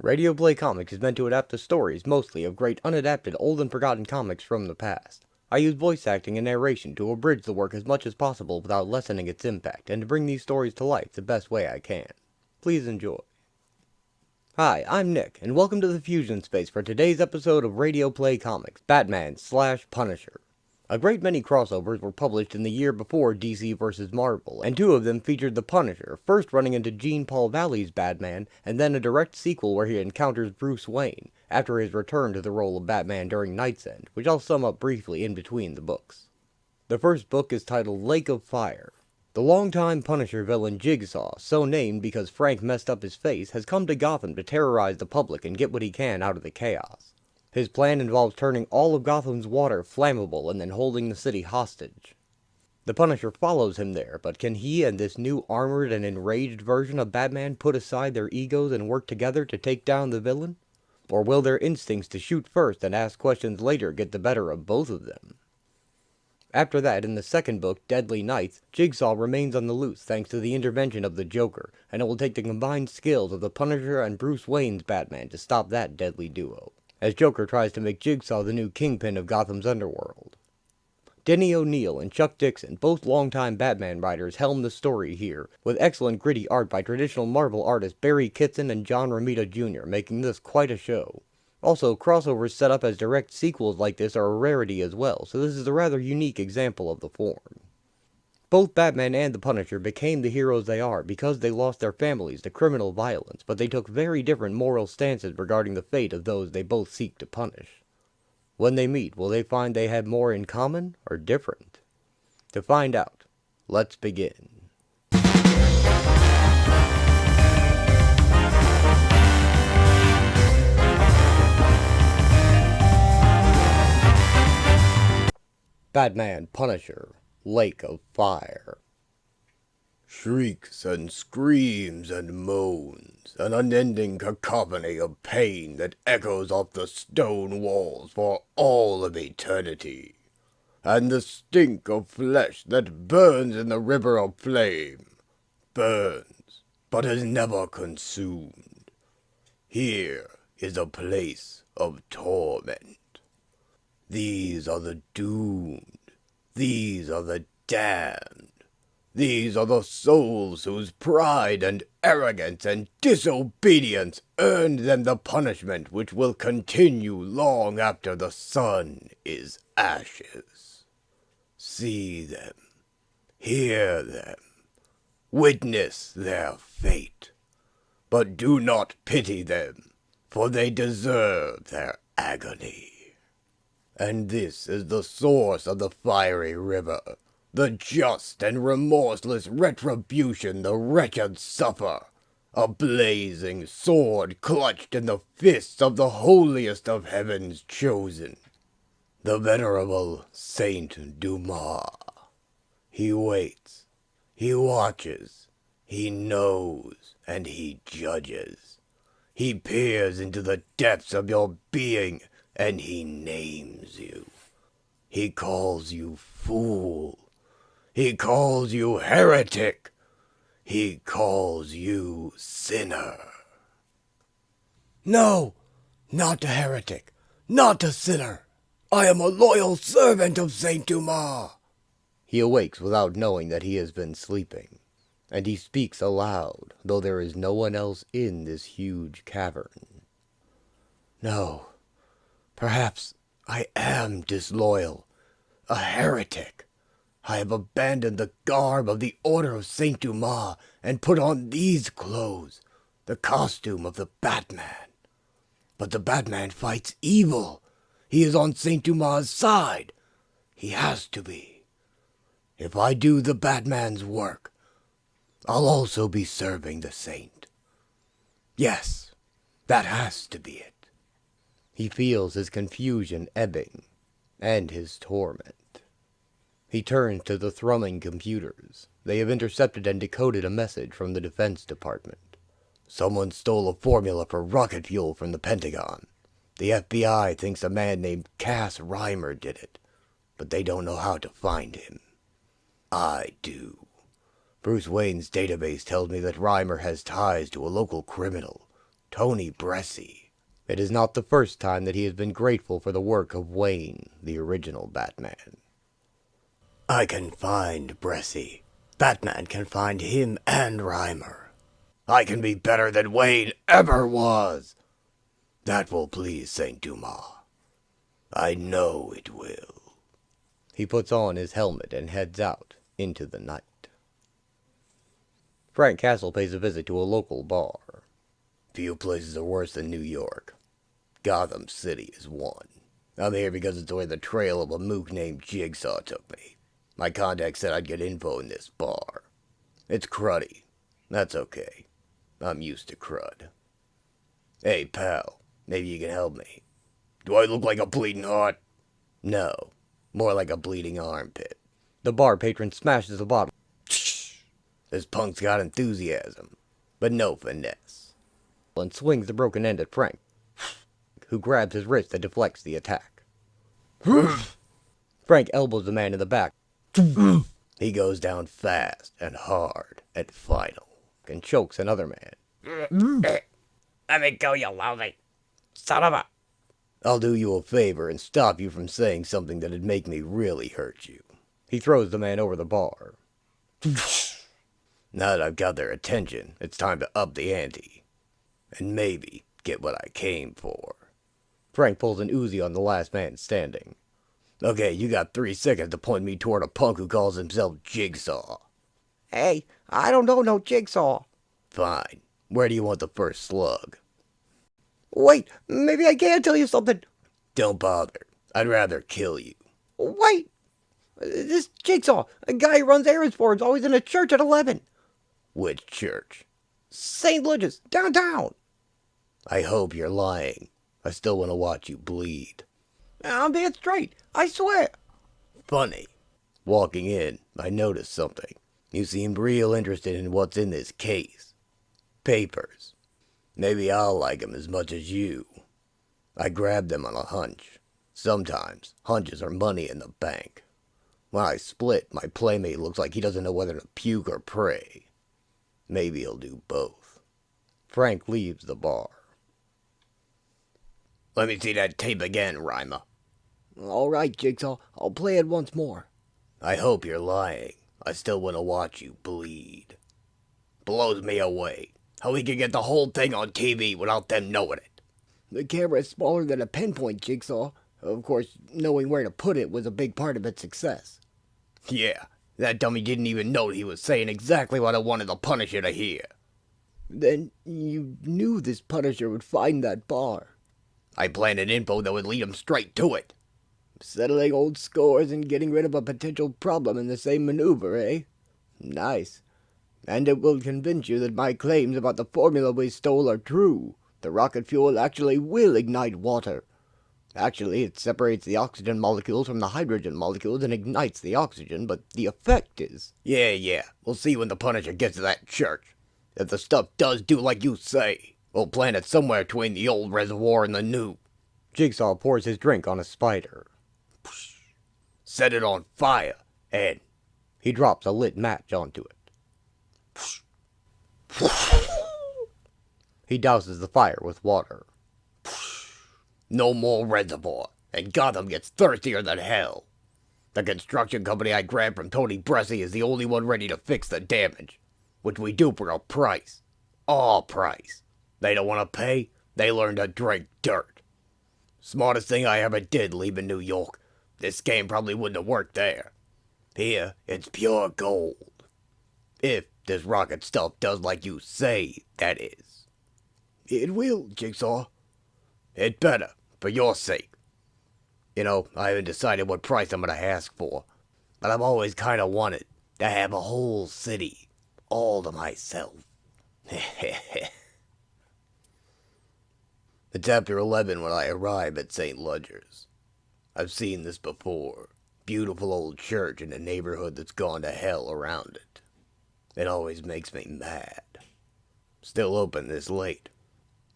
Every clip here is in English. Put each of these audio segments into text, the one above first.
Radio Play Comics is meant to adapt the stories, mostly, of great unadapted old and forgotten comics from the past. I use voice acting and narration to abridge the work as much as possible without lessening its impact, and to bring these stories to life the best way I can. Please enjoy. Hi, I'm Nick, and welcome to the Fusion Space for today's episode of Radio Play Comics, Batman/Punisher. A great many crossovers were published in the year before DC vs. Marvel, and two of them featured the Punisher, first running into Jean Paul Valley's Batman, and then a direct sequel where he encounters Bruce Wayne, after his return to the role of Batman during KnightsEnd, which I'll sum up briefly in between the books. The first book is titled Lake of Fire. The longtime Punisher villain Jigsaw, so named because Frank messed up his face, has come to Gotham to terrorize the public and get what he can out of the chaos. His plan involves turning all of Gotham's water flammable and then holding the city hostage. The Punisher follows him there, but can he and this new armored and enraged version of Batman put aside their egos and work together to take down the villain? Or will their instincts to shoot first and ask questions later get the better of both of them? After that, in the second book, Deadly Nights, Jigsaw remains on the loose thanks to the intervention of the Joker, and it will take the combined skills of the Punisher and Bruce Wayne's Batman to stop that deadly duo, as Joker tries to make Jigsaw the new kingpin of Gotham's underworld. Denny O'Neil and Chuck Dixon, both longtime Batman writers, helm the story here, with excellent gritty art by traditional Marvel artists Barry Kitson and John Romita Jr., making this quite a show. Also, crossovers set up as direct sequels like this are a rarity as well, so this is a rather unique example of the form. Both Batman and the Punisher became the heroes they are because they lost their families to criminal violence, but they took very different moral stances regarding the fate of those they both seek to punish. When they meet, will they find they have more in common or different? To find out, let's begin. Batman Punisher, Lake of Fire. Shrieks and screams and moans, an unending cacophony of pain that echoes off the stone walls for all of eternity, and the stink of flesh that burns in the river of flame, burns, but is never consumed. Here is a place of torment. These are the doomed. These are the damned. These are the souls whose pride and arrogance and disobedience earned them the punishment which will continue long after the sun is ashes. See them. Hear them. Witness their fate. But do not pity them, for they deserve their agony. And this is the source of the fiery river, the just and remorseless retribution the wretched suffer, a blazing sword clutched in the fists of the holiest of heaven's chosen, the venerable Saint Dumas. He waits, he watches, he knows, and he judges. He peers into the depths of your being, and he names you. He calls you fool. He calls you heretic. He calls you sinner. No, not a heretic, not a sinner. I am a loyal servant of Saint Dumas. He awakes without knowing that he has been sleeping, and he speaks aloud, though there is no one else in this huge cavern. No. Perhaps I am disloyal, a heretic. I have abandoned the garb of the Order of Saint Dumas and put on these clothes, the costume of the Batman. But the Batman fights evil. He is on Saint Dumas' side. He has to be. If I do the Batman's work, I'll also be serving the Saint. Yes, that has to be it. He feels his confusion ebbing, and his torment. He turns to the thrumming computers. They have intercepted and decoded a message from the Defense Department. Someone stole a formula for rocket fuel from the Pentagon. The FBI thinks a man named Cass Reimer did it, but they don't know how to find him. I do. Bruce Wayne's database tells me that Reimer has ties to a local criminal, Tony Bressie. It is not the first time that he has been grateful for the work of Wayne, the original Batman. I can find Bressie. Batman can find him and Reimer. I can be better than Wayne ever was. That will please Saint Dumas. I know it will. He puts on his helmet and heads out into the night. Frank Castle pays a visit to a local bar. Few places are worse than New York. Gotham City is one. I'm here because it's where the trail of a mook named Jigsaw took me. My contact said I'd get info in this bar. It's cruddy. That's okay. I'm used to crud. Hey, pal. Maybe you can help me. Do I look like a bleeding heart? No. More like a bleeding armpit. The bar patron smashes the bottle. This punk's got enthusiasm, but no finesse. And swings the broken end at Frank, who grabs his wrist and deflects the attack. Frank elbows the man in the back. He goes down fast and hard and final, and chokes another man. Let me go, you lousy son of a... I'll do you a favor and stop you from saying something that'd make me really hurt you. He throws the man over the bar. Now that I've got their attention, it's time to up the ante. And maybe get what I came for. Frank pulls an Uzi on the last man standing. Okay, you got 3 seconds to point me toward a punk who calls himself Jigsaw. Hey, I don't know no Jigsaw. Fine. Where do you want the first slug? Wait, maybe I can tell you something. Don't bother. I'd rather kill you. Wait. This Jigsaw, a guy who runs errands for, is always in a church at 11. Which church? St. Ludge's, downtown. I hope you're lying. I still want to watch you bleed. I'm being straight, I swear. Funny. Walking in, I noticed something. You seemed real interested in what's in this case. Papers. Maybe I'll like 'em as much as you. I grabbed them on a hunch. Sometimes, hunches are money in the bank. When I split, my playmate looks like he doesn't know whether to puke or pray. Maybe he'll do both. Frank leaves the bar. Let me see that tape again, Reimer. All right, Jigsaw, I'll play it once more. I hope you're lying. I still want to watch you bleed. Blows me away. How we can get the whole thing on TV without them knowing it. The camera is smaller than a pinpoint, Jigsaw. Of course, knowing where to put it was a big part of its success. Yeah, that dummy didn't even know he was saying exactly what I wanted the Punisher to hear. Then you knew this Punisher would find that bar. I planted info that would lead him straight to it. Settling old scores and getting rid of a potential problem in the same maneuver, eh? Nice. And it will convince you that my claims about the formula we stole are true. The rocket fuel actually will ignite water. Actually, it separates the oxygen molecules from the hydrogen molecules and ignites the oxygen, but the effect is... Yeah. We'll see when the Punisher gets to that church. If the stuff does do like you say, we'll plant it somewhere between the old reservoir and the new. Jigsaw pours his drink on a spider. Set it on fire, and... He drops a lit match onto it. He douses the fire with water. No more reservoir, and Gotham gets thirstier than hell. The construction company I grabbed from Tony Bressie is the only one ready to fix the damage, which we do for a price. All price. They don't want to pay, they learn to drink dirt. Smartest thing I ever did leaving New York. This game probably wouldn't have worked there. Here, it's pure gold. If this rocket stuff does like you say, that is. It will, Jigsaw. It better, for your sake. You know, I haven't decided what price I'm gonna ask for, but I've always kinda wanted to have a whole city all to myself. It's after 11 when I arrive at St. Ludger's. I've seen this before. Beautiful old church in a neighborhood that's gone to hell around it. It always makes me mad. Still open this late.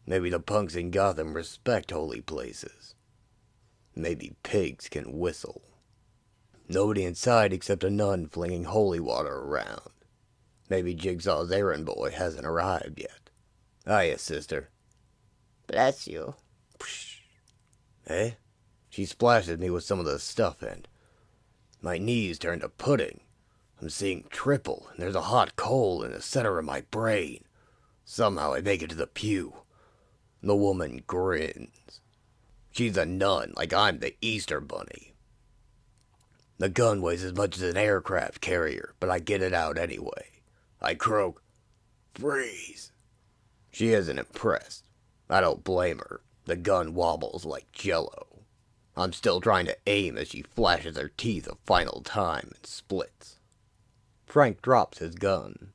Maybe the punks in Gotham respect holy places. Maybe pigs can whistle. Nobody inside except a nun flinging holy water around. Maybe Jigsaw's errand boy hasn't arrived yet. Hiya, sister. Bless you. Eh? She splashes me with some of the stuff and my knees turn to pudding. I'm seeing triple, and there's a hot coal in the center of my brain. Somehow I make it to the pew. The woman grins. She's a nun, like I'm the Easter Bunny. The gun weighs as much as an aircraft carrier, but I get it out anyway. I croak, "Freeze!" She isn't impressed. I don't blame her. The gun wobbles like jello. I'm still trying to aim as she flashes her teeth a final time and splits. Frank drops his gun.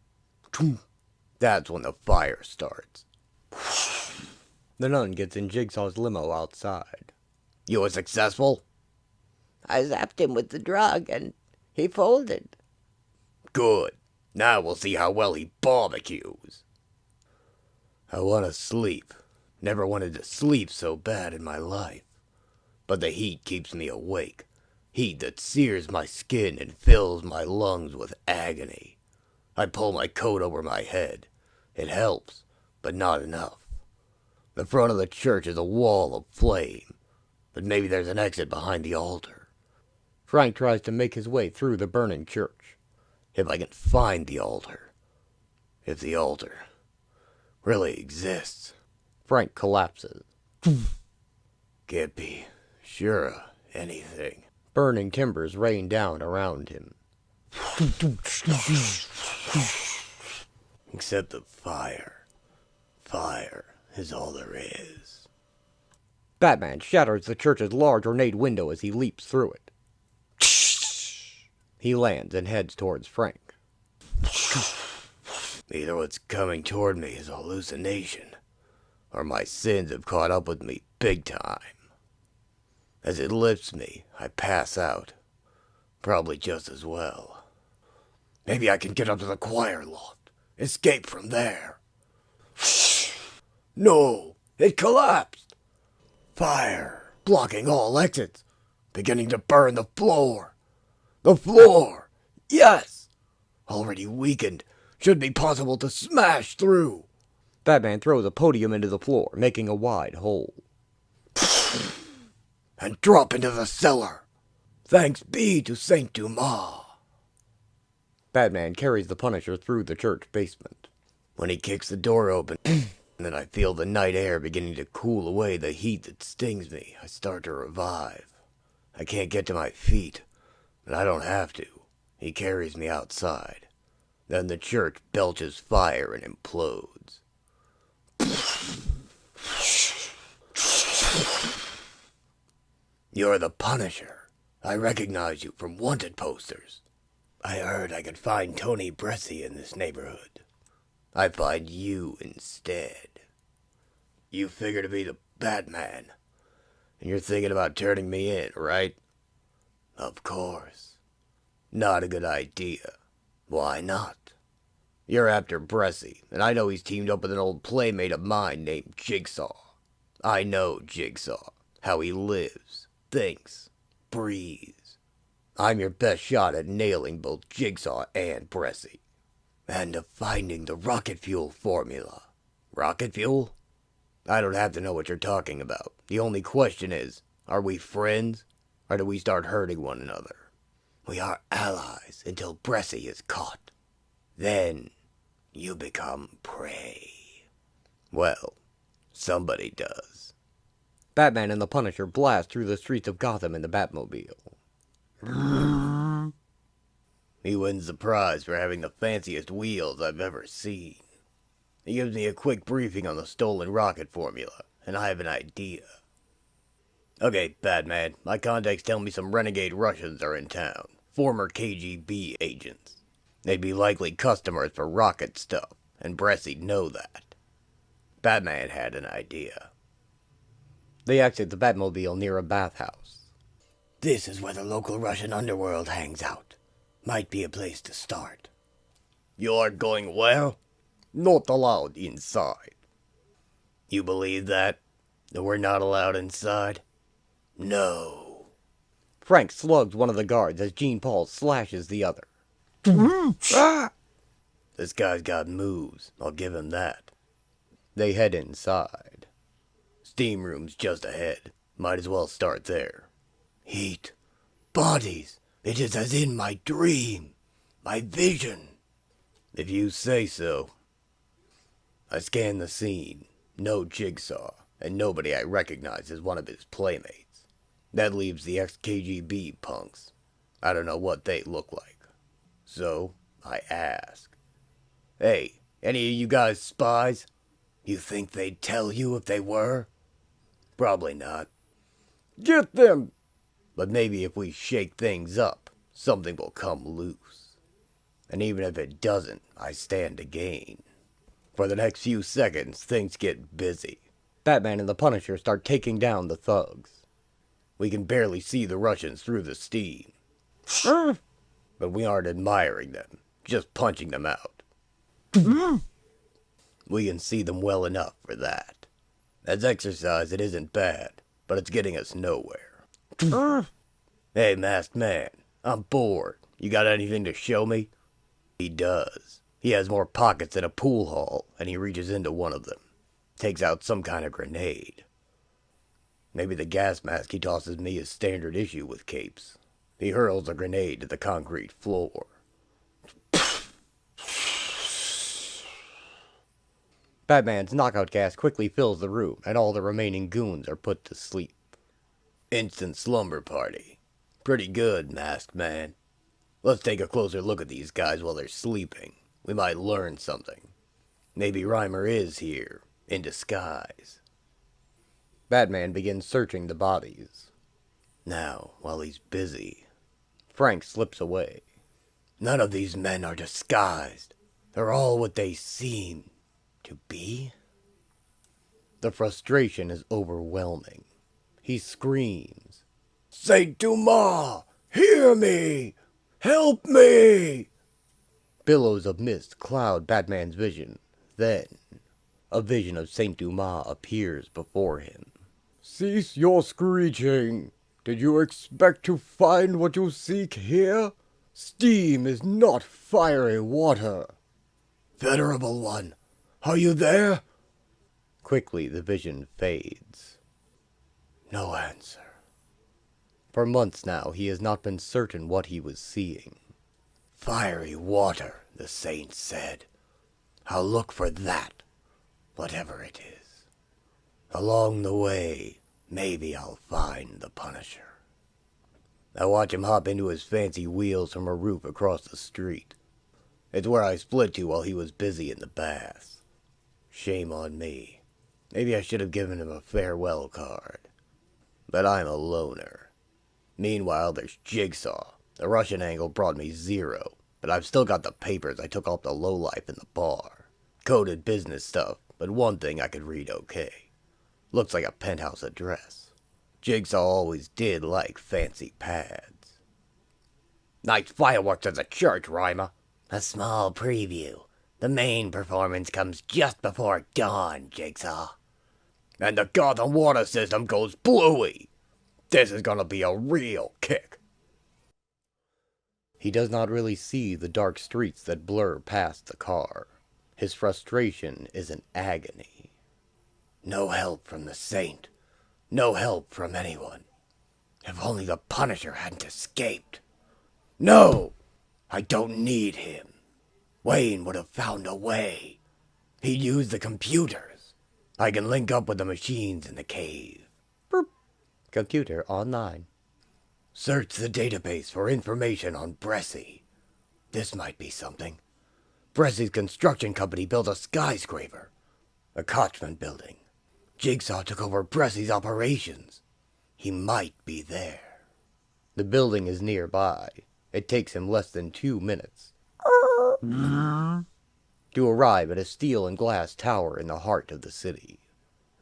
That's when the fire starts. The nun gets in Jigsaw's limo outside. You were successful? I zapped him with the drug and he folded. Good. Now we'll see how well he barbecues. I want to sleep. Never wanted to sleep so bad in my life. But the heat keeps me awake. Heat that sears my skin and fills my lungs with agony. I pull my coat over my head. It helps, but not enough. The front of the church is a wall of flame, but maybe there's an exit behind the altar. Frank tries to make his way through the burning church. If I can find the altar. If the altar really exists. Frank collapses. Can't be sure of anything. Burning timbers rain down around him. Except the fire. Fire is all there is. Batman shatters the church's large ornate window as he leaps through it. He lands and heads towards Frank. Either what's coming toward me is a hallucination, or my sins have caught up with me big time. As it lifts me, I pass out. Probably just as well. Maybe I can get up to the choir loft. Escape from there. No! It collapsed! Fire, blocking all exits, beginning to burn the floor. The floor! Yes! Already weakened, should be possible to smash through. Batman throws a podium into the floor, making a wide hole. And drop into the cellar. Thanks be to Saint Dumas. Batman carries the Punisher through the church basement. When he kicks the door open, and then I feel the night air beginning to cool away the heat that stings me, I start to revive. I can't get to my feet, but I don't have to. He carries me outside. Then the church belches fire and implodes. You're the Punisher. I recognize you from wanted posters. I heard I could find Tony Bresci in this neighborhood. I find you instead. You figure to be the Batman, and you're thinking about turning me in, right? Of course. Not a good idea. Why not? You're after Bresci, and I know he's teamed up with an old playmate of mine named Jigsaw. I know Jigsaw, how he lives, thinks, breathes. I'm your best shot at nailing both Jigsaw and Bresci. And of finding the rocket fuel formula. Rocket fuel? I don't have to know what you're talking about. The only question is, are we friends, or do we start hurting one another? We are allies until Bresci is caught. Then, you become prey. Well, somebody does. Batman and the Punisher blast through the streets of Gotham in the Batmobile. He wins the prize for having the fanciest wheels I've ever seen. He gives me a quick briefing on the stolen rocket formula, and I have an idea. Okay, Batman, my contacts tell me some renegade Russians are in town, former KGB agents. They'd be likely customers for rocket stuff, and Bresci'd know that. Batman had an idea. They exit the Batmobile near a bathhouse. This is where the local Russian underworld hangs out. Might be a place to start. You're going where? Not allowed inside. You believe that? That we're not allowed inside? No. Frank slugs one of the guards as Jean Paul slashes the other. This guy's got moves, I'll give him that. They head inside. steam room's just ahead. Might as well start there. Heat. Bodies. It is as in my dream. My vision. If you say so. I scan the scene. No Jigsaw, and nobody I recognize as one of his playmates. That leaves the ex-KGB punks. I don't know what they look like. So, I ask. Hey, any of you guys spies? You think they'd tell you if they were? Probably not. Get them! But maybe if we shake things up, something will come loose. And even if it doesn't, I stand to gain. For the next few seconds, things get busy. Batman and the Punisher start taking down the thugs. We can barely see the Russians through the steam. But we aren't admiring them, just punching them out. We can see them well enough for that. As exercise, it isn't bad, but it's getting us nowhere. Hey, masked man, I'm bored. You got anything to show me? He does. He has more pockets than a pool hall, and he reaches into one of them. Takes out some kind of grenade. Maybe the gas mask he tosses me is standard issue with capes. He hurls a grenade to the concrete floor. Batman's knockout gas quickly fills the room, and all the remaining goons are put to sleep. Instant slumber party. Pretty good, masked man. Let's take a closer look at these guys while they're sleeping. We might learn something. Maybe Reimer is here, in disguise. Batman begins searching the bodies. Now, while he's busy, Frank slips away. none of these men are disguised. They're all what they seem to be. The frustration is overwhelming. He screams, Saint Dumas, hear me! Help me! Billows of mist cloud Batman's vision. Then, a vision of Saint Dumas appears before him. Cease your screeching. Did you expect to find what you seek here? Steam is not fiery water. Venerable one, are you there? Quickly, the vision fades. No answer. For months now, he has not been certain what he was seeing. Fiery water, the saint said. I'll look for that, whatever it is. Along the way, maybe I'll find the Punisher. I watch him hop into his fancy wheels from a roof across the street. It's where I split to while he was busy in the bath. Shame on me. Maybe I should have given him a farewell card. But I'm a loner. Meanwhile, there's Jigsaw. The Russian angle brought me 0, but I've still got the papers I took off the lowlife in the bar. Coded business stuff, but one thing I could read okay. Looks like a penthouse address. Jigsaw always did like fancy pads. Nice fireworks at the church, Reimer. A small preview. The main performance comes just before dawn, Jigsaw. And the Gotham water system goes bluey. This is gonna be a real kick. He does not really see the dark streets that blur past the car. His frustration is an agony. No help from the Saint. No help from anyone. If only the Punisher hadn't escaped. No! I don't need him. Wayne would have found a way. He'd use the computers. I can link up with the machines in the cave. Burp. Computer online. Search the database for information on Bressie. This might be something. Bressie's construction company built a skyscraper. A Kochman building. Jigsaw took over Bressie's operations. He might be there. The building is nearby. It takes him less than 2 minutes to arrive at a steel and glass tower in the heart of the city.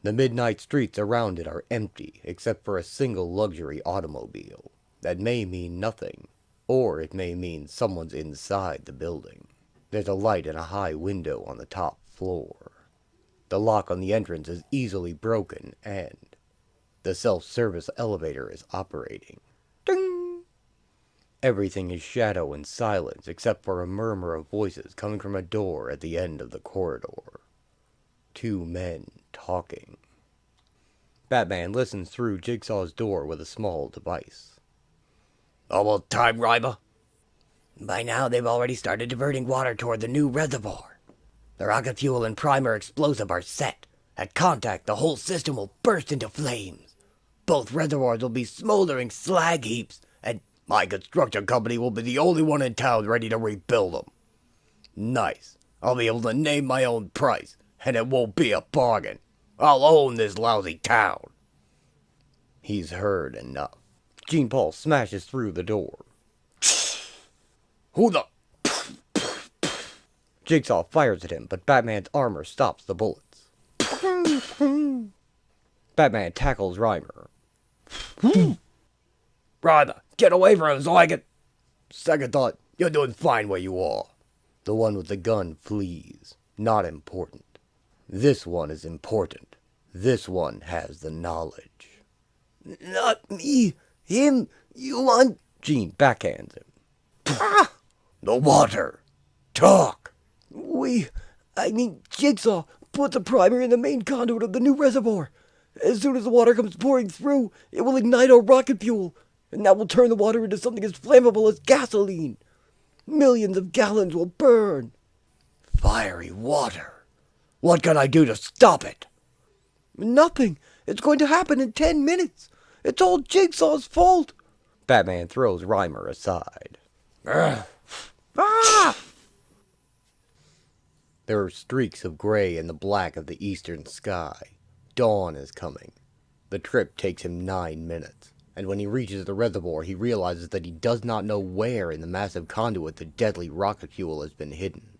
The midnight streets around it are empty except for a single luxury automobile. That may mean nothing, or it may mean someone's inside the building. There's a light in a high window on the top floor. The lock on the entrance is easily broken, and the self-service elevator is operating. Ding! Everything is shadow and silence except for a murmur of voices coming from a door at the end of the corridor. 2 men talking. Batman listens through Jigsaw's door with a small device. Almost time, Ryba. By now, they've already started diverting water toward the new reservoir. The rocket fuel and primer explosive are set. At contact, the whole system will burst into flames. Both reservoirs will be smoldering slag heaps, and my construction company will be the only one in town ready to rebuild them. Nice. I'll be able to name my own price, and it won't be a bargain. I'll own this lousy town. He's heard enough. Jean-Paul smashes through the door. Who the... Jigsaw fires at him, but Batman's armor stops the bullets. Batman tackles Reimer. Ryba, get away from him so I can... Second thought, you're doing fine where you are. The one with the gun flees. Not important. This one is important. This one has the knowledge. Not me. Him. You want... Jean backhands him. The water. Talk. Jigsaw, put the primer in the main conduit of the new reservoir. As soon as the water comes pouring through, it will ignite our rocket fuel, and that will turn the water into something as flammable as gasoline. Millions of gallons will burn. Fiery water. What can I do to stop it? Nothing. It's going to happen in 10 minutes. It's all Jigsaw's fault. Batman throws Reimer aside. Ah! There are streaks of gray in the black of the eastern sky. Dawn is coming. The trip takes him 9 minutes, and when he reaches the reservoir, he realizes that he does not know where in the massive conduit the deadly rocket fuel has been hidden.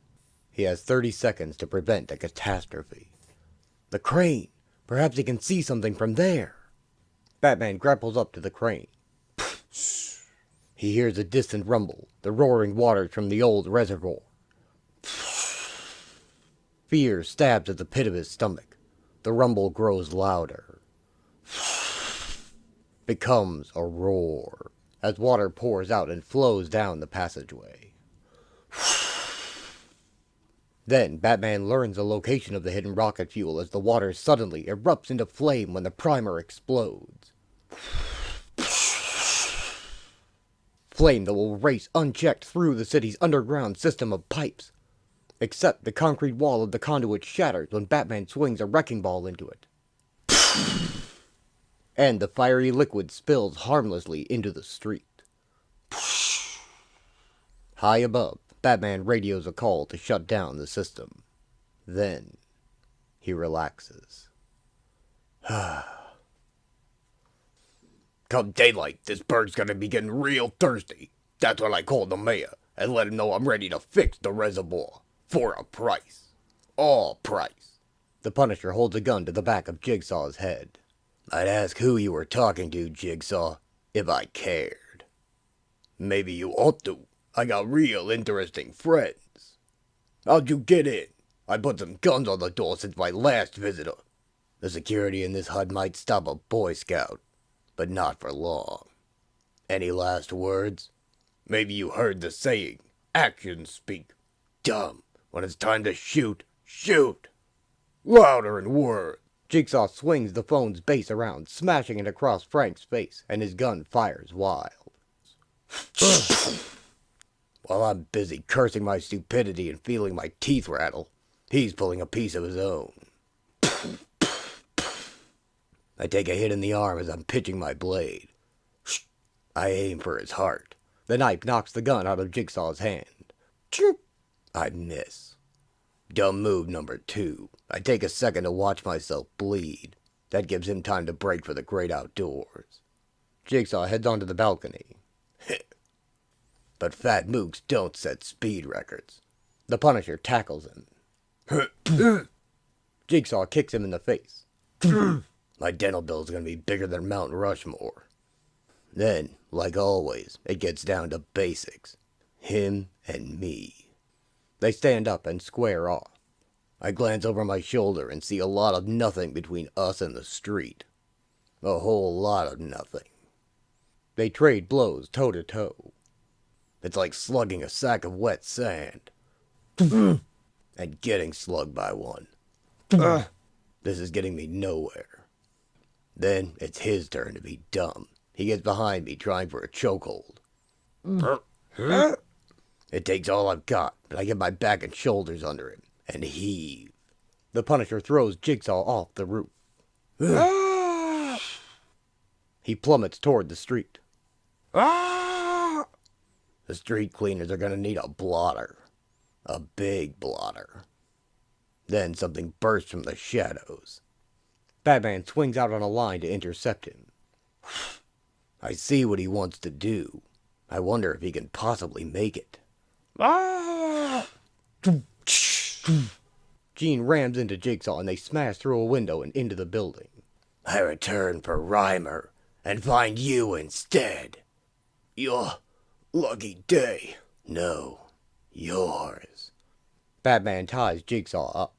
He has 30 seconds to prevent a catastrophe. The crane! Perhaps he can see something from there. Batman grapples up to the crane. He hears a distant rumble, the roaring waters from the old reservoir. Fear stabs at the pit of his stomach. The rumble grows louder. Becomes a roar, as water pours out and flows down the passageway. Then, Batman learns the location of the hidden rocket fuel as the water suddenly erupts into flame when the primer explodes. Flame that will race unchecked through the city's underground system of pipes. Except the concrete wall of the conduit shatters when Batman swings a wrecking ball into it. And the fiery liquid spills harmlessly into the street. High above, Batman radios a call to shut down the system. Then, he relaxes. Come daylight, this bird's gonna be getting real thirsty. That's when I call the mayor and let him know I'm ready to fix the reservoir. For a price. All price. The Punisher holds a gun to the back of Jigsaw's head. I'd ask who you were talking to, Jigsaw, if I cared. Maybe you ought to. I got real interesting friends. How'd you get in? I put some guns on the door since my last visitor. The security in this HUD might stop a Boy Scout, but not for long. Any last words? Maybe you heard the saying, actions speak. Dumb. When it's time to shoot, shoot! Louder in words. Jigsaw swings the phone's base around, smashing it across Frank's face, and his gun fires wild. While I'm busy cursing my stupidity and feeling my teeth rattle, he's pulling a piece of his own. I take a hit in the arm as I'm pitching my blade. I aim for his heart. The knife knocks the gun out of Jigsaw's hand. I miss. Dumb move number 2. I take a second to watch myself bleed. That gives him time to break for the great outdoors. Jigsaw heads onto the balcony. But fat mooks don't set speed records. The Punisher tackles him. Jigsaw kicks him in the face. My dental bill's gonna be bigger than Mount Rushmore. Then, like always, it gets down to basics. Him and me. They stand up and square off. I glance over my shoulder and see a lot of nothing between us and the street. A whole lot of nothing. They trade blows toe to toe. It's like slugging a sack of wet sand. And getting slugged by one. This is getting me nowhere. Then it's his turn to be dumb. He gets behind me trying for a chokehold. It takes all I've got, but I get my back and shoulders under him and heave. The Punisher throws Jigsaw off the roof. He plummets toward the street. The street cleaners are gonna need a blotter. A big blotter. Then something bursts from the shadows. Batman swings out on a line to intercept him. I see what he wants to do. I wonder if he can possibly make it. Gene rams into Jigsaw and they smash through a window and into the building. I return for Reimer and find you instead. Your lucky day. No, yours. Batman ties Jigsaw up.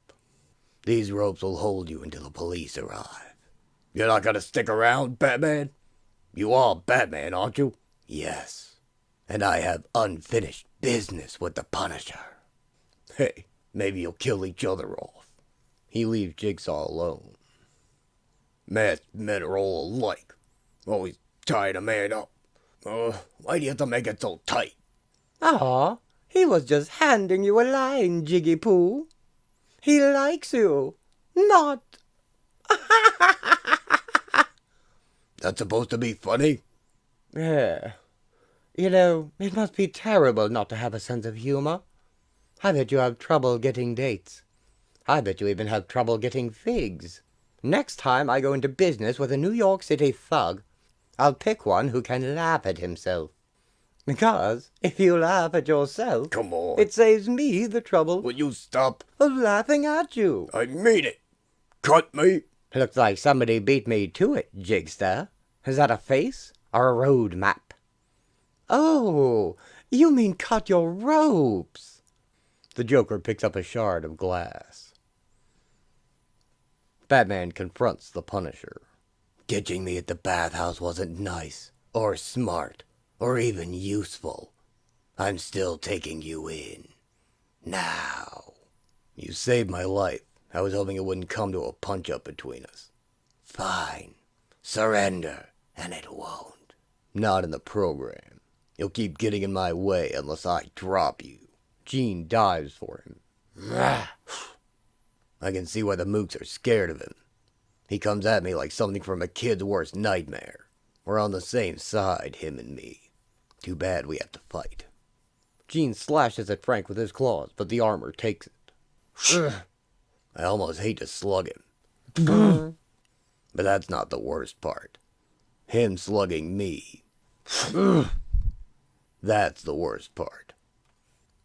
These ropes will hold you until the police arrive. You're not gonna stick around, Batman? You are Batman, aren't you? Yes. And I have unfinished business with the Punisher. Hey, maybe you'll kill each other off. He leaves Jigsaw alone. Masked men are all alike. Always tying a man up. Why do you have to make it so tight? Ah, he was just handing you a line, Jiggy Poo. He likes you. Not. That's supposed to be funny? Yeah. You know, it must be terrible not to have a sense of humor. I bet you have trouble getting dates. I bet you even have trouble getting figs. Next time I go into business with a New York City thug, I'll pick one who can laugh at himself. Because if you laugh at yourself, Come on. it saves me the trouble Will you stop? of laughing at you. I mean it. Cut me. Looks like somebody beat me to it, Jigsaw. Is that a face or a road map? Oh, you mean cut your ropes. The Joker picks up a shard of glass. Batman confronts the Punisher. Ditching me at the bathhouse wasn't nice, or smart, or even useful. I'm still taking you in. Now. You saved my life. I was hoping it wouldn't come to a punch-up between us. Fine. Surrender, and it won't. Not in the program. You'll keep getting in my way unless I drop you. Gene dives for him. I can see why the mooks are scared of him. He comes at me like something from a kid's worst nightmare. We're on the same side, him and me. Too bad we have to fight. Gene slashes at Frank with his claws, but the armor takes it. I almost hate to slug him. But that's not the worst part. Him slugging me. That's the worst part.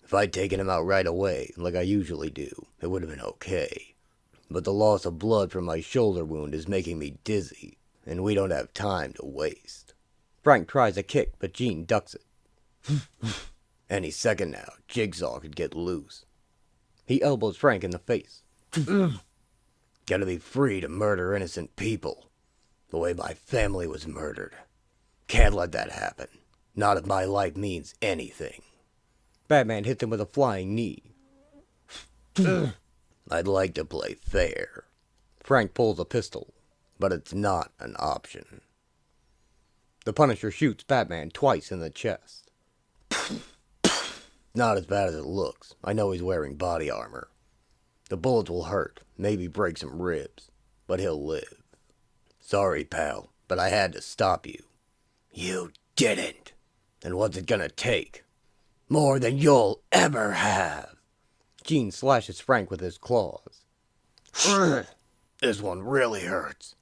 If I'd taken him out right away, like I usually do, it would have been okay. But the loss of blood from my shoulder wound is making me dizzy, and we don't have time to waste. Frank tries a kick, but Gene ducks it. Any second now, Jigsaw could get loose. He elbows Frank in the face. Gotta be free to murder innocent people. The way my family was murdered. Can't let that happen. Not if my life means anything. Batman hits him with a flying knee. I'd like to play fair. Frank pulls a pistol. But it's not an option. The Punisher shoots Batman twice in the chest. Not as bad as it looks. I know he's wearing body armor. The bullets will hurt, maybe break some ribs, but he'll live. Sorry, pal, but I had to stop you. You didn't. And what's it gonna take? More than you'll ever have. Gene slashes Frank with his claws. This one really hurts.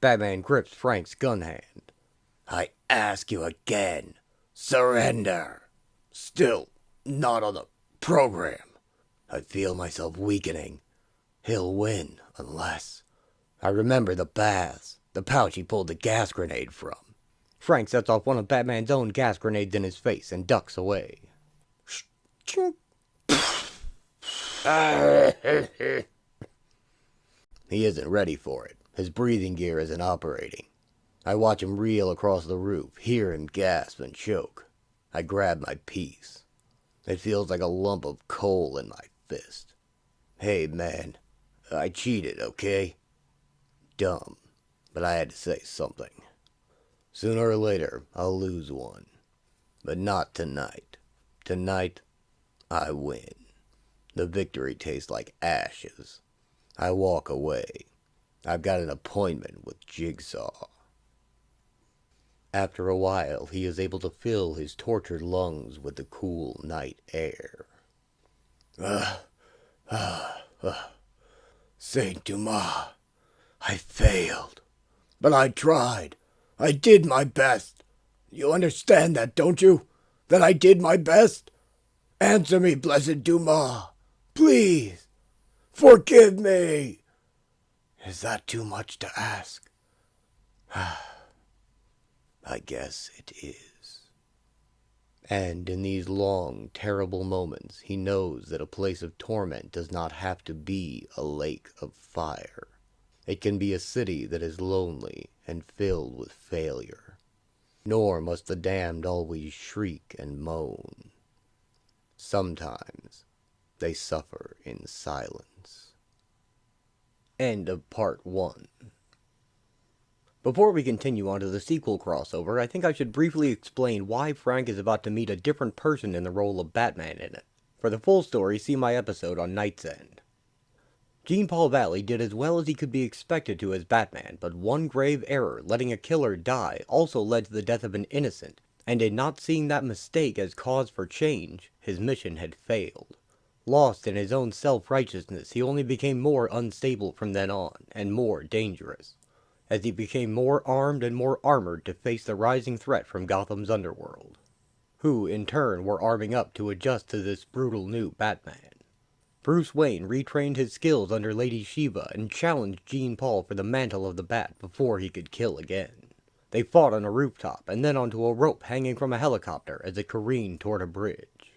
Batman grips Frank's gun hand. I ask you again. Surrender. Still not on the program. I feel myself weakening. He'll win, unless... I remember the baths, the pouch he pulled the gas grenade from. Frank sets off one of Batman's own gas grenades in his face and ducks away. He isn't ready for it. His breathing gear isn't operating. I watch him reel across the roof, hear him gasp and choke. I grab my piece. It feels like a lump of coal in my fist. Hey, man. I cheated, okay? Dumb. but I had to say something. Sooner or later, I'll lose one. But not tonight. Tonight, I win. The victory tastes like ashes. I walk away. I've got an appointment with Jigsaw. After a while, he is able to fill his tortured lungs with the cool night air. Saint Dumas, I failed. But I tried. I did my best. You understand that, don't you? That I did my best? Answer me, blessed Dumas. Please. Forgive me. Is that too much to ask? I guess it is. And in these long, terrible moments, he knows that a place of torment does not have to be a lake of fire. It can be a city that is lonely and filled with failure. Nor must the damned always shriek and moan. Sometimes they suffer in silence. End of Part 1. Before we continue on to the sequel crossover, I think I should briefly explain why Frank is about to meet a different person in the role of Batman in it. For the full story, see my episode on KnightsEnd. Jean-Paul Valley did as well as he could be expected to as Batman, but one grave error, letting a killer die, also led to the death of an innocent, and in not seeing that mistake as cause for change, his mission had failed. Lost in his own self-righteousness, he only became more unstable from then on, and more dangerous, as he became more armed and more armored to face the rising threat from Gotham's underworld, who, in turn, were arming up to adjust to this brutal new Batman. Bruce Wayne retrained his skills under Lady Shiva and challenged Jean-Paul for the mantle of the Bat before he could kill again. They fought on a rooftop and then onto a rope hanging from a helicopter as it careened toward a bridge.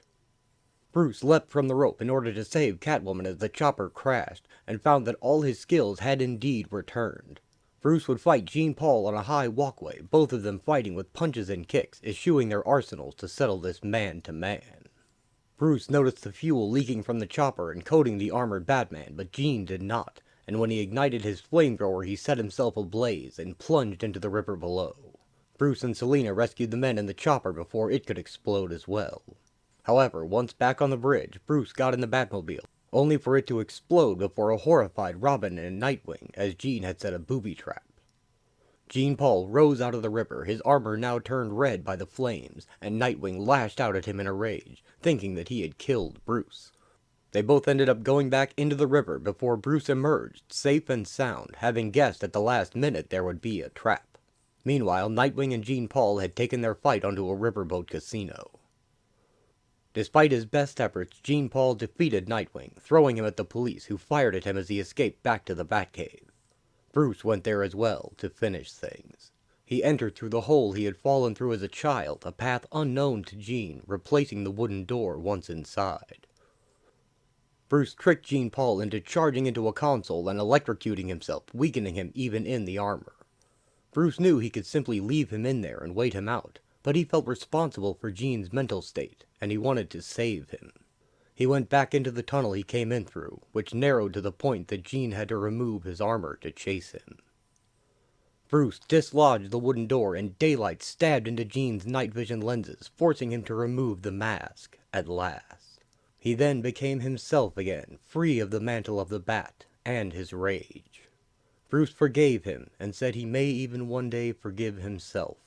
Bruce leapt from the rope in order to save Catwoman as the chopper crashed and found that all his skills had indeed returned. Bruce would fight Jean-Paul on a high walkway, both of them fighting with punches and kicks, eschewing their arsenals to settle this man-to-man. Bruce noticed the fuel leaking from the chopper and coating the armored Batman, but Jean did not, and when he ignited his flamethrower he set himself ablaze and plunged into the river below. Bruce and Selina rescued the men in the chopper before it could explode as well. However, once back on the bridge, Bruce got in the Batmobile, only for it to explode before a horrified Robin and Nightwing, as Jean had set a booby trap. Jean-Paul rose out of the river, his armor now turned red by the flames, and Nightwing lashed out at him in a rage, thinking that he had killed Bruce. They both ended up going back into the river before Bruce emerged, safe and sound, having guessed at the last minute there would be a trap. Meanwhile, Nightwing and Jean-Paul had taken their fight onto a riverboat casino. Despite his best efforts, Jean-Paul defeated Nightwing, throwing him at the police, who fired at him as he escaped back to the Batcave. Bruce went there as well, to finish things. He entered through the hole he had fallen through as a child, a path unknown to Jean, replacing the wooden door once inside. Bruce tricked Jean-Paul into charging into a console and electrocuting himself, weakening him even in the armor. Bruce knew he could simply leave him in there and wait him out, but he felt responsible for Jean's mental state, and he wanted to save him. He went back into the tunnel he came in through, which narrowed to the point that Jean had to remove his armor to chase him. Bruce dislodged the wooden door and daylight stabbed into Jean's night vision lenses, forcing him to remove the mask, at last. He then became himself again, free of the mantle of the Bat and his rage. Bruce forgave him and said he may even one day forgive himself.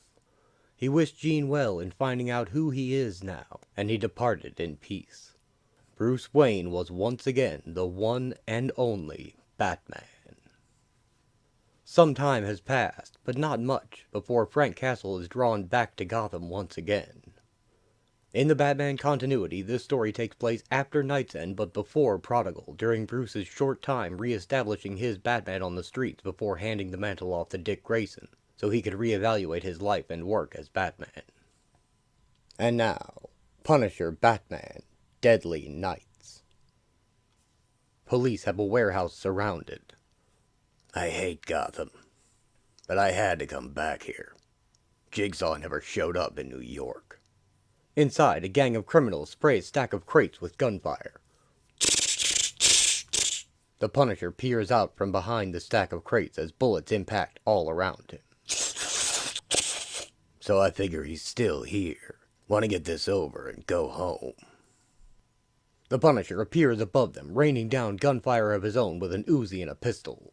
He wished Jean well in finding out who he is now, and he departed in peace. Bruce Wayne was once again the one and only Batman. Some time has passed, but not much, before Frank Castle is drawn back to Gotham once again. In the Batman continuity, this story takes place after KnightsEnd but before Prodigal, during Bruce's short time re-establishing his Batman on the streets before handing the mantle off to Dick Grayson, so he could reevaluate his life and work as Batman. And now, Punisher Batman. Deadly Nights. Police have a warehouse surrounded. I hate Gotham, but I had to come back here. Jigsaw never showed up in New York. Inside, a gang of criminals spray a stack of crates with gunfire. The Punisher peers out from behind the stack of crates as bullets impact all around him. So I figure he's still here. Want to get this over and go home. The Punisher appears above them, raining down gunfire of his own with an Uzi and a pistol.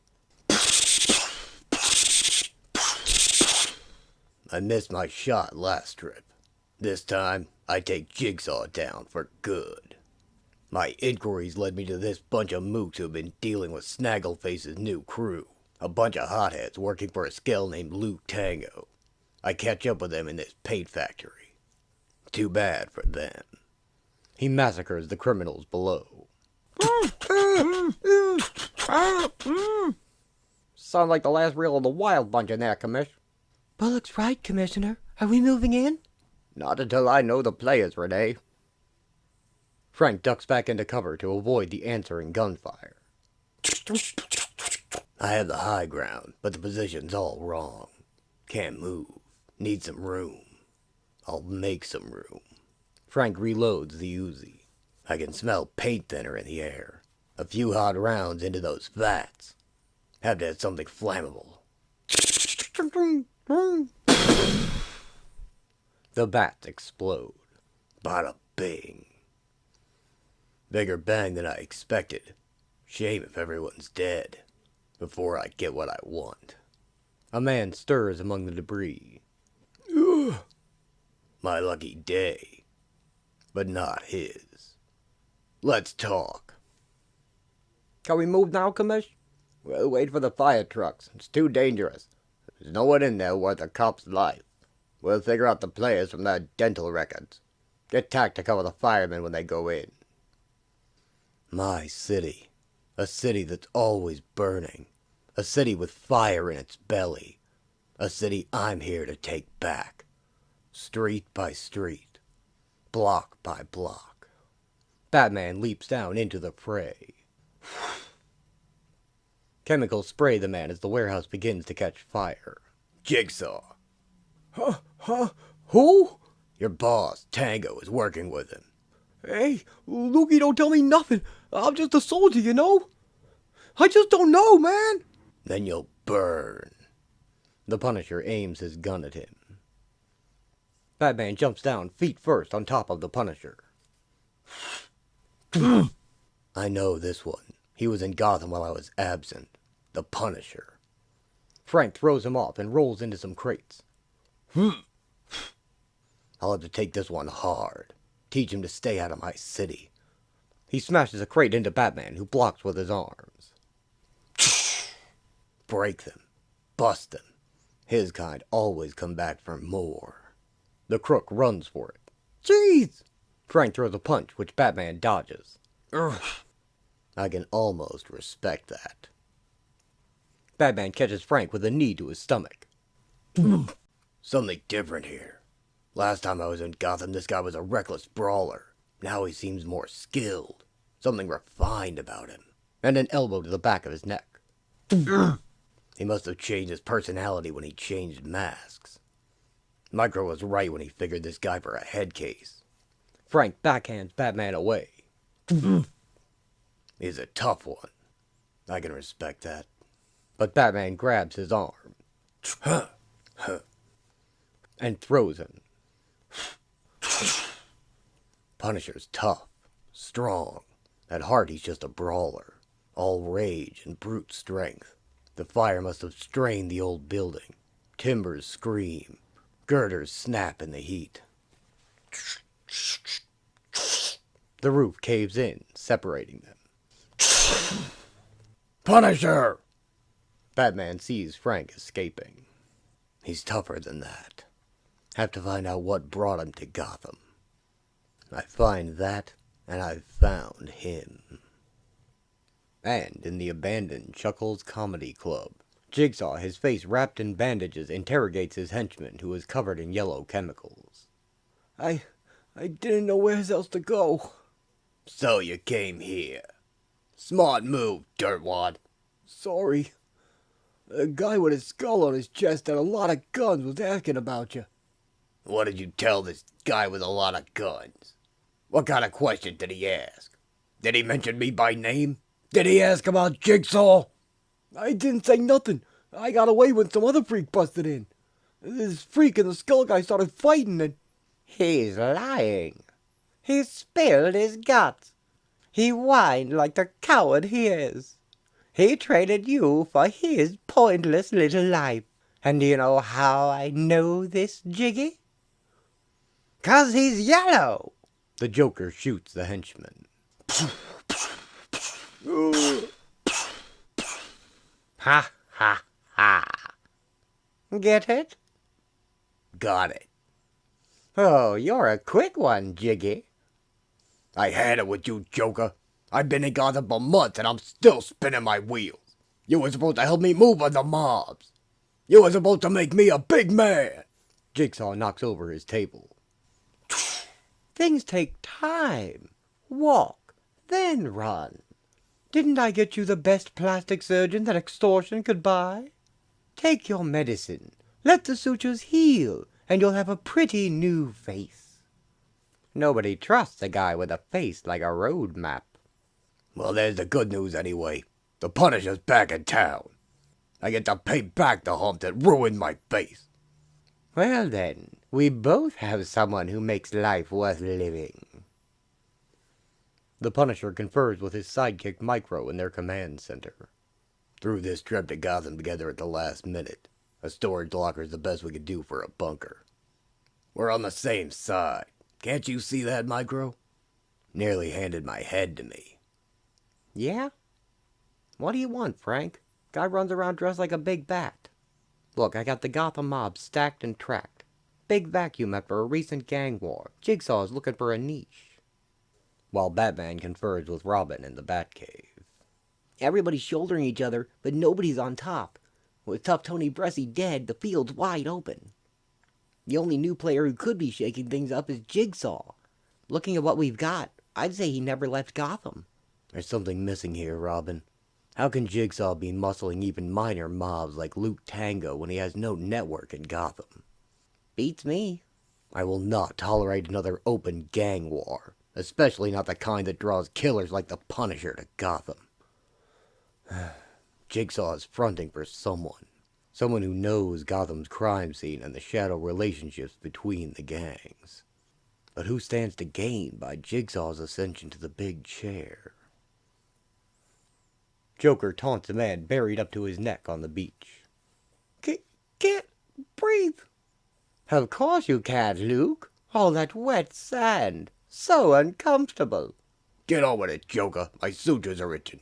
I missed my shot last trip. This time, I take Jigsaw down for good. My inquiries led me to this bunch of mooks who have been dealing with Snaggleface's new crew. A bunch of hotheads working for a skell named Luke Tango. I catch up with them in this paint factory. Too bad for them. He massacres the criminals below. Sound like the last reel of the Wild Bunch in there, Commish. Bullock's right, Commissioner. Are we moving in? Not until I know the players, Renee. Frank ducks back into cover to avoid the answering gunfire. I have the high ground, but the position's all wrong. Can't move. Need some room. I'll make some room. Frank reloads the Uzi. I can smell paint thinner in the air. A few hot rounds into those vats. Have to have something flammable. The bats explode. Bada bing. Bigger bang than I expected. Shame if everyone's dead. Before I get what I want. A man stirs among the debris. My lucky day. But not his. Let's talk. Can we move now, Commish? We'll wait for the fire trucks. It's too dangerous. There's no one in there worth a cop's life. We'll figure out the players from their dental records. Get Tack to cover the firemen when they go in. My city. A city that's always burning. A city with fire in its belly. A city I'm here to take back. Street by street. Block by block. Batman leaps down into the fray. Chemicals spray the man as the warehouse begins to catch fire. Jigsaw. Who? Your boss, Tango, is working with him. Hey, Lukey don't tell me nothing. I'm just a soldier, you know? I just don't know, man. Then you'll burn. The Punisher aims his gun at him. Batman jumps down feet first on top of the Punisher. I know this one. He was in Gotham while I was absent. The Punisher. Frank throws him off and rolls into some crates. I'll have to take this one hard. Teach him to stay out of my city. He smashes a crate into Batman, who blocks with his arms. Break them. Bust them. His kind always come back for more. The crook runs for it. Jeez! Frank throws a punch, which Batman dodges. I can almost respect that. Batman catches Frank with a knee to his stomach. Something different here. Last time I was in Gotham, this guy was a reckless brawler. Now he seems more skilled. Something refined about him. And an elbow to the back of his neck. He must have changed his personality when he changed masks. Micro was right when he figured this guy for a head case. Frank backhands Batman away. He's a tough one. I can respect that. But Batman grabs his arm. And throws him. Punisher's tough. Strong. At heart he's just a brawler. All rage and brute strength. The fire must have strained the old building. Timbers scream. Girders snap in the heat. The roof caves in, separating them. Punisher! Batman sees Frank escaping. He's tougher than that. Have to find out what brought him to Gotham. I find that, and I've found him. And in the abandoned Chuckles Comedy Club, Jigsaw, his face wrapped in bandages, interrogates his henchman, who is covered in yellow chemicals. I didn't know where else to go. So you came here. Smart move, dirtwad. Sorry. A guy with a skull on his chest and a lot of guns was asking about you. What did you tell this guy with a lot of guns? What kind of question did he ask? Did he mention me by name? Did he ask about Jigsaw? I didn't say nothing. I got away when some other freak busted in. This freak and the skull guy started fighting and... He's lying. He spilled his guts. He whined like the coward he is. He traded you for his pointless little life. And do you know how I know this, Jiggy? 'Cause he's yellow. The Joker shoots the henchman. Ha ha ha. Get it? Got it. Oh, you're a quick one, Jiggy. I had it with you, Joker. I've been in Gotham for months and I'm still spinning my wheels. You were supposed to help me move on the mobs. You were supposed to make me a big man. Jigsaw knocks over his table. Things take time. Walk, then run. Didn't I get you the best plastic surgeon that extortion could buy? Take your medicine. Let the sutures heal, and you'll have a pretty new face. Nobody trusts a guy with a face like a road map. Well, there's the good news anyway. The Punisher's back in town. I get to pay back the hump that ruined my face. Well then, we both have someone who makes life worth living. The Punisher confers with his sidekick Micro in their command center. Threw this trip to Gotham together at the last minute. A storage locker is the best we could do for a bunker. We're on the same side. Can't you see that, Micro? Nearly handed my head to me. Yeah? What do you want, Frank? Guy runs around dressed like a big bat. Look, I got the Gotham mob stacked and tracked. Big vacuum after a recent gang war. Jigsaw is looking for a niche. While Batman confers with Robin in the Batcave. Everybody's shouldering each other, but nobody's on top. With Tough Tony Bressy dead, the field's wide open. The only new player who could be shaking things up is Jigsaw. Looking at what we've got, I'd say he never left Gotham. There's something missing here, Robin. How can Jigsaw be muscling even minor mobs like Luke Tango when he has no network in Gotham? Beats me. I will not tolerate another open gang war, especially not the kind that draws killers like the Punisher to Gotham. Jigsaw is fronting for someone. Someone who knows Gotham's crime scene and the shadow relationships between the gangs. But who stands to gain by Jigsaw's ascension to the big chair? Joker taunts a man buried up to his neck on the beach. Can't breathe. Of course you can't, Luke. All that wet sand. So uncomfortable. Get on with it, Joker. My sutures are itching.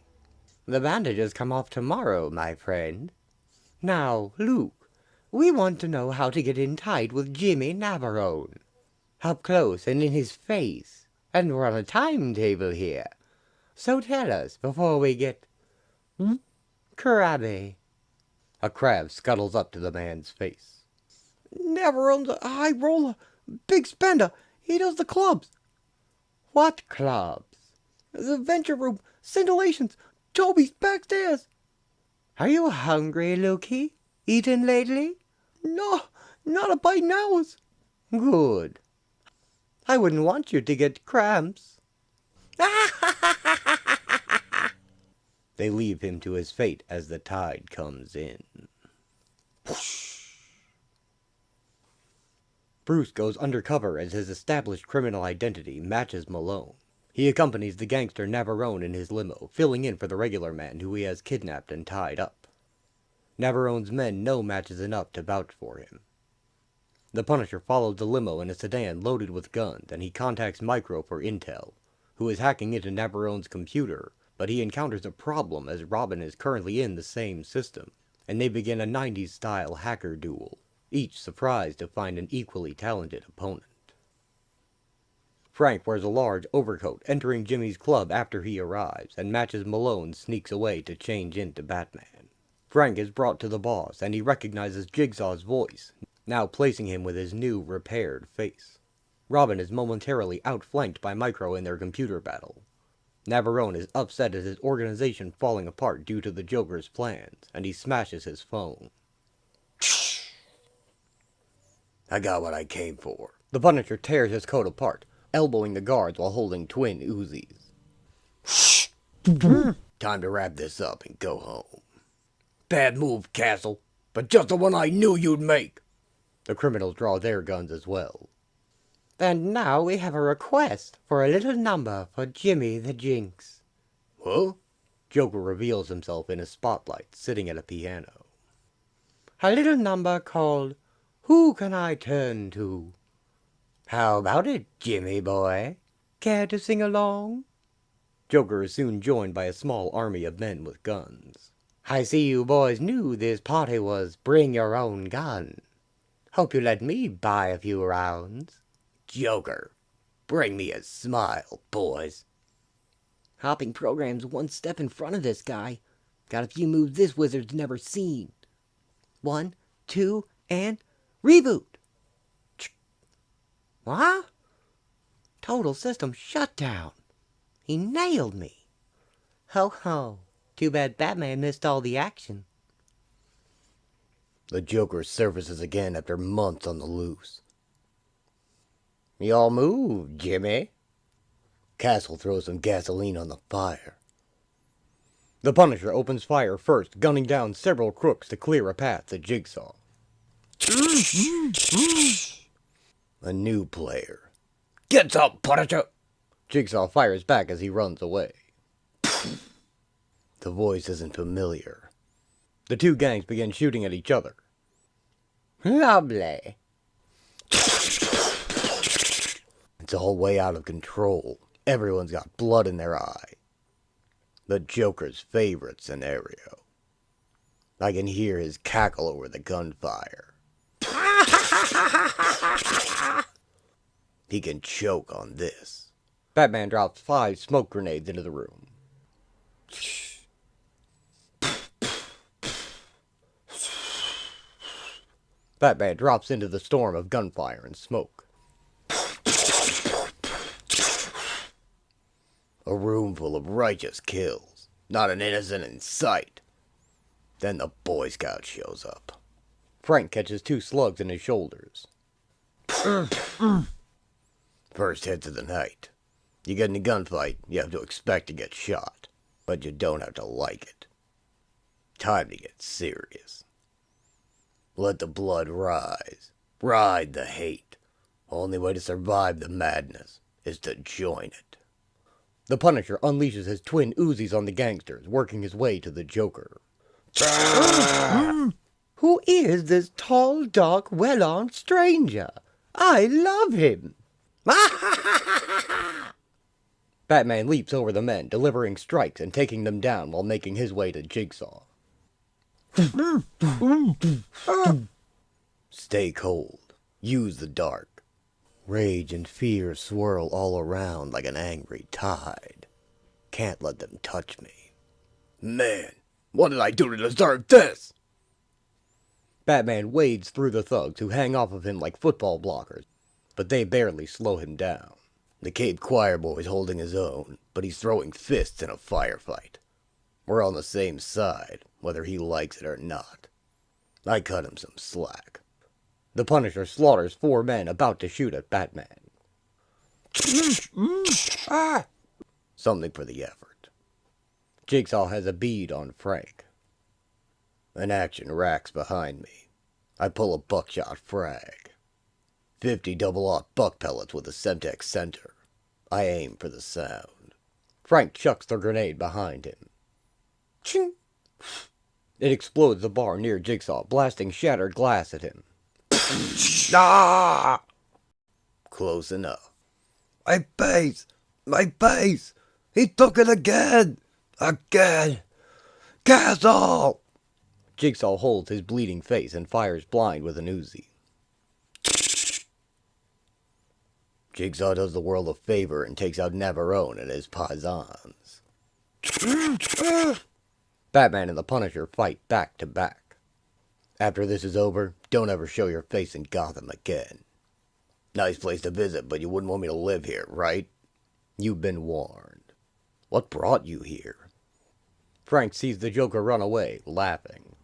The bandages come off tomorrow, my friend. Now, Luke, we want to know how to get in tight with Jimmy Navarone. Up close and in his face. And we're on a timetable here. So tell us before we get... crabby. A crab scuttles up to the man's face. Navarone's a high roller, big spender. He does the clubs. What clubs? The venture room, scintillations, Toby's backstairs. Are you hungry, Lukey? Eaten lately? No, not a bite in hours. Good. I wouldn't want you to get cramps. They leave him to his fate as the tide comes in. Bruce goes undercover as his established criminal identity matches Malone. He accompanies the gangster Navarone in his limo, filling in for the regular man who he has kidnapped and tied up. Navarone's men know Match is enough to vouch for him. The Punisher follows the limo in a sedan loaded with guns, and he contacts Micro for intel, who is hacking into Navarone's computer, but he encounters a problem as Robin is currently in the same system, and they begin a 90s-style hacker duel, each surprised to find an equally talented opponent. Frank wears a large overcoat, entering Jimmy's club after he arrives, and Match's Malone sneaks away to change into Batman. Frank is brought to the boss, and he recognizes Jigsaw's voice, now placing him with his new, repaired face. Robin is momentarily outflanked by Micro in their computer battle. Navarone is upset at his organization falling apart due to the Joker's plans, and he smashes his phone. I got what I came for. The Punisher tears his coat apart, elbowing the guards while holding twin Uzis. Time to wrap this up and go home. Bad move, Castle, but just the one I knew you'd make. The criminals draw their guns as well. And now we have a request for a little number for Jimmy the Jinx. Huh? Joker reveals himself in a spotlight, sitting at a piano. A little number called Who Can I Turn To? How about it, Jimmy boy? Care to sing along? Joker is soon joined by a small army of men with guns. I see you boys knew this party was bring your own gun. Hope you let me buy a few rounds. Joker, bring me a smile, boys. Hopping program's one step in front of this guy. Got a few moves this wizard's never seen. 1, 2, and reboot. What? Total system shutdown. He nailed me. Ho ho. Too bad Batman missed all the action. The Joker surfaces again after months on the loose. Y'all move, Jimmy. Castle throws some gasoline on the fire. The Punisher opens fire first, gunning down several crooks to clear a path to Jigsaw. A new player. Get some, Punisher! Jigsaw fires back as he runs away. The voice isn't familiar. The two gangs begin shooting at each other. Lovely. It's all way out of control. Everyone's got blood in their eye. The Joker's favorite scenario. I can hear his cackle over the gunfire. He can choke on this. Batman drops 5 smoke grenades into the room. Batman drops into the storm of gunfire and smoke. A room full of righteous kills. Not an innocent in sight. Then the Boy Scout shows up. Frank catches 2 slugs in his shoulders. First hits of the night. You get in a gunfight, you have to expect to get shot. But you don't have to like it. Time to get serious. Let the blood rise. Ride the hate. Only way to survive the madness is to join it. The Punisher unleashes his twin Uzis on the gangsters, working his way to the Joker. Who is this tall, dark, well-armed stranger? I love him. Batman leaps over the men, delivering strikes and taking them down while making his way to Jigsaw. Stay cold. Use the dark. Rage and fear swirl all around like an angry tide. Can't let them touch me. Man, what did I do to deserve this? Batman wades through the thugs who hang off of him like football blockers, but they barely slow him down. The Cape Choir boy's holding his own, but he's throwing fists in a firefight. We're on the same side, whether he likes it or not. I cut him some slack. The Punisher slaughters 4 men about to shoot at Batman. Something for the effort. Jigsaw has a bead on Frank. An action racks behind me. I pull a buckshot frag. 50 double-aught buck pellets with a Semtex center. I aim for the sound. Frank chucks the grenade behind him. Ching! It explodes the bar near Jigsaw, blasting shattered glass at him. Ah! Close enough. My base! My base! He took it again! Again! Castle! Jigsaw holds his bleeding face and fires blind with an Uzi. Jigsaw does the world a favor and takes out Navarone and his paisans. Batman and the Punisher fight back to back. After this is over, don't ever show your face in Gotham again. Nice place to visit, but you wouldn't want me to live here, right? You've been warned. What brought you here? Frank sees the Joker run away, laughing.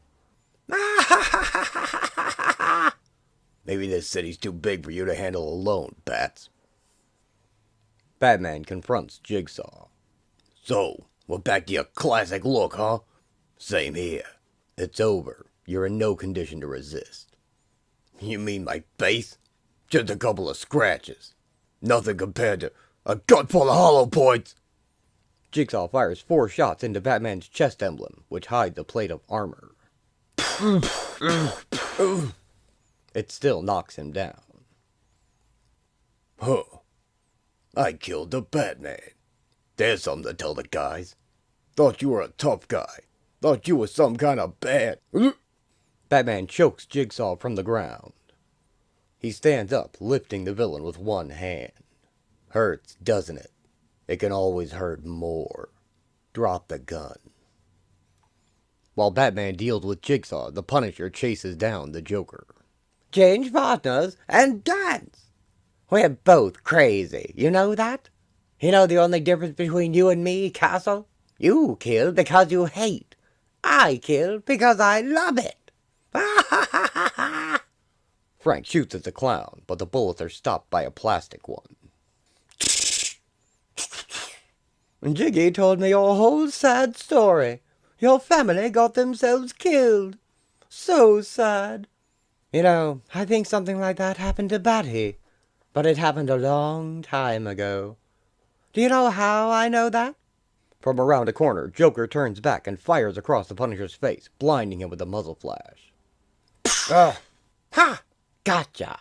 Maybe this city's too big for you to handle alone, Bats. Batman confronts Jigsaw. So, We're back to your classic look, huh? Same here. It's over. You're in no condition to resist. You mean my face? Just a couple of scratches. Nothing compared to a gut full of hollow points. Jigsaw fires 4 shots into Batman's chest emblem, which hides a plate of armor. It still knocks him down. Huh. I killed the Batman. There's something to tell the guys. Thought you were a tough guy. Thought you was some kind of bad. Batman chokes Jigsaw from the ground. He stands up, lifting the villain with one hand. Hurts, doesn't it? It can always hurt more. Drop the gun. While Batman deals with Jigsaw, the Punisher chases down the Joker. Change partners and dance! We're both crazy, you know that? You know the only difference between you and me, Castle? You kill because you hate. I kill because I love it. Frank shoots at the clown, but the bullets are stopped by a plastic one. Jiggy told me your whole sad story. Your family got themselves killed. So sad. You know, I think something like that happened to Batty, but it happened a long time ago. Do you know how I know that? From around a corner, Joker turns back and fires across the Punisher's face, blinding him with a muzzle flash. Ha! Gotcha!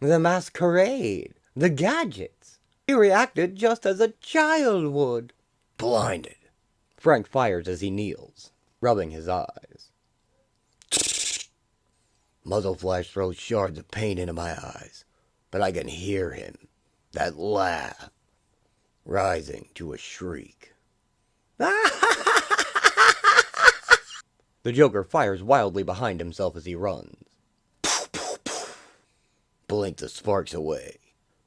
The masquerade, the gadgets. He reacted just as a child would. Blinded. Frank fires as he kneels, rubbing his eyes. Muzzle flash throws shards of paint into my eyes, but I can hear him. That laugh. Rising to a shriek. The Joker fires wildly behind himself as he runs. Blink the sparks away.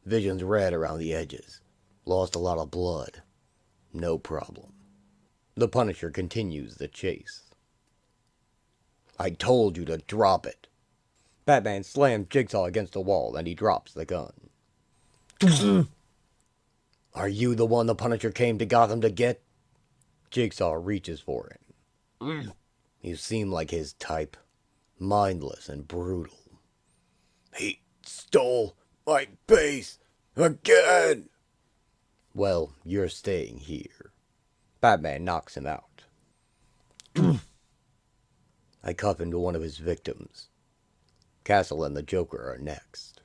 Vision's red around the edges. Lost a lot of blood. No problem. The Punisher continues the chase. I told you to drop it. Batman slams Jigsaw against the wall and he drops the gun. Are you the one the Punisher came to Gotham to get? Jigsaw reaches for him. You seem like his type. Mindless and brutal. He stole my base again! Well, you're staying here. Batman knocks him out. I cuff him to one of his victims. Castle and the Joker are next.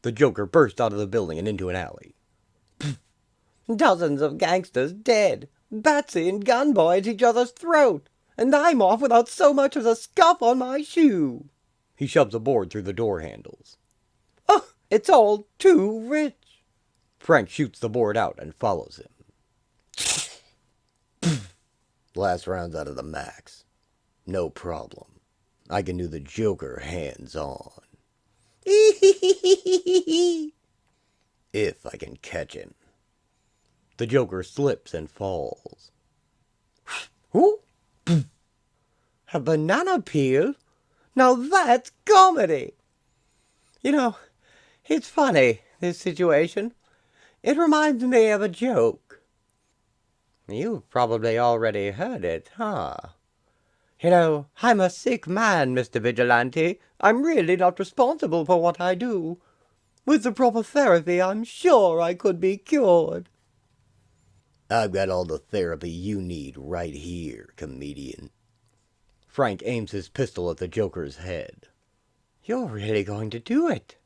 The Joker bursts out of the building and into an alley. Dozens of gangsters dead. Batsy and Gunboy at each other's throat. And I'm off without so much as a scuff on my shoe. He shoves a board through the door handles. Oh, it's all too rich. Frank shoots the board out and follows him. Last round's out of the max. No problem. I can do the Joker hands-on. If I can catch him. The Joker slips and falls. Ooh. A banana peel? Now that's comedy! You know, it's funny, this situation. It reminds me of a joke. You've probably already heard it, huh? You know, I'm a sick man, Mr. Vigilante. I'm really not responsible for what I do. With the proper therapy, I'm sure I could be cured. I've got all the therapy you need right here, comedian. Frank aims his pistol at the Joker's head. You're really going to do it?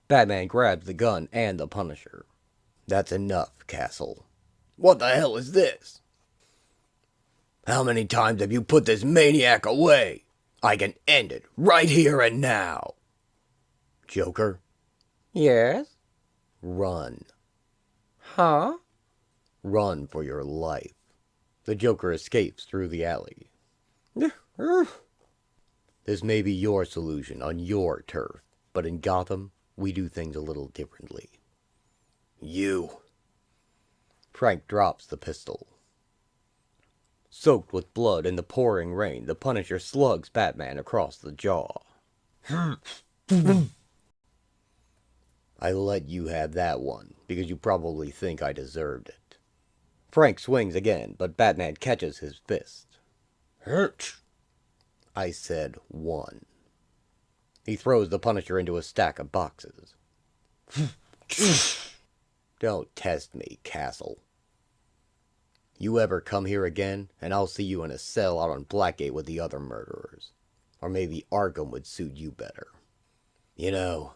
Batman grabs the gun and the Punisher. That's enough, Castle. What the hell is this? How many times have you put this maniac away? I can end it right here and now. Joker? Yes? Run. Huh? Run for your life. The Joker escapes through the alley. This may be your solution on your turf, but in Gotham, we do things a little differently. You. Frank drops the pistol. Soaked with blood in the pouring rain, the Punisher slugs Batman across the jaw. I let you have that one, because you probably think I deserved it. Frank swings again, but Batman catches his fist. Hurt. I said 1. He throws the Punisher into a stack of boxes. Don't test me, Castle. You ever come here again, and I'll see you in a cell out on Blackgate with the other murderers. Or maybe Arkham would suit you better. You know,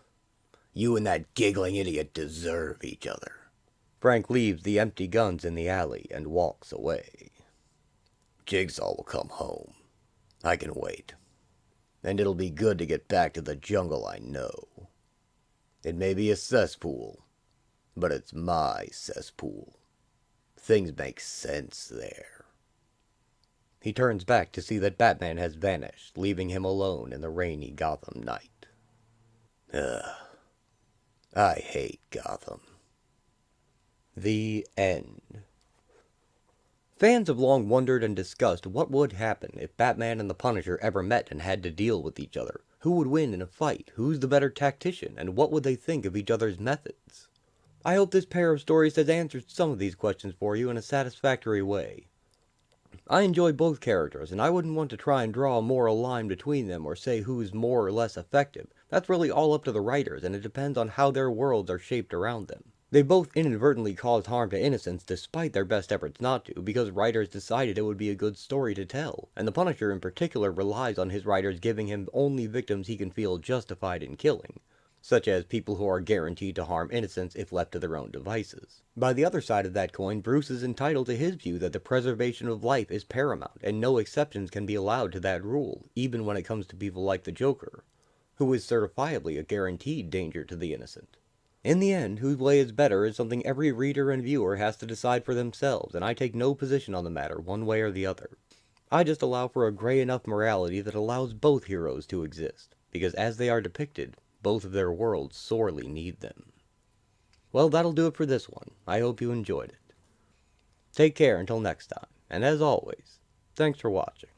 you and that giggling idiot deserve each other. Frank leaves the empty guns in the alley and walks away. Jigsaw will come home. I can wait. And it'll be good to get back to the jungle I know. It may be a cesspool, but it's my cesspool. Things make sense there. He turns back to see that Batman has vanished, leaving him alone in the rainy Gotham night. I hate Gotham. The end. Fans have long wondered and discussed what would happen if Batman and the Punisher ever met and had to deal with each other. Who would win in a fight? Who's the better tactician? And what would they think of each other's methods? I hope this pair of stories has answered some of these questions for you in a satisfactory way. I enjoy both characters, and I wouldn't want to try and draw a moral line between them or say who's more or less effective. That's really all up to the writers, and it depends on how their worlds are shaped around them. They both inadvertently caused harm to innocents despite their best efforts not to, because writers decided it would be a good story to tell, and the Punisher in particular relies on his writers giving him only victims he can feel justified in killing, such as people who are guaranteed to harm innocents if left to their own devices. By the other side of that coin, Bruce is entitled to his view that the preservation of life is paramount, and no exceptions can be allowed to that rule, even when it comes to people like the Joker, who is certifiably a guaranteed danger to the innocent. In the end, whose way is better is something every reader and viewer has to decide for themselves, and I take no position on the matter one way or the other. I just allow for a gray enough morality that allows both heroes to exist, because as they are depicted, both of their worlds sorely need them. Well, that'll do it for this one. I hope you enjoyed it. Take care until next time, and as always, thanks for watching.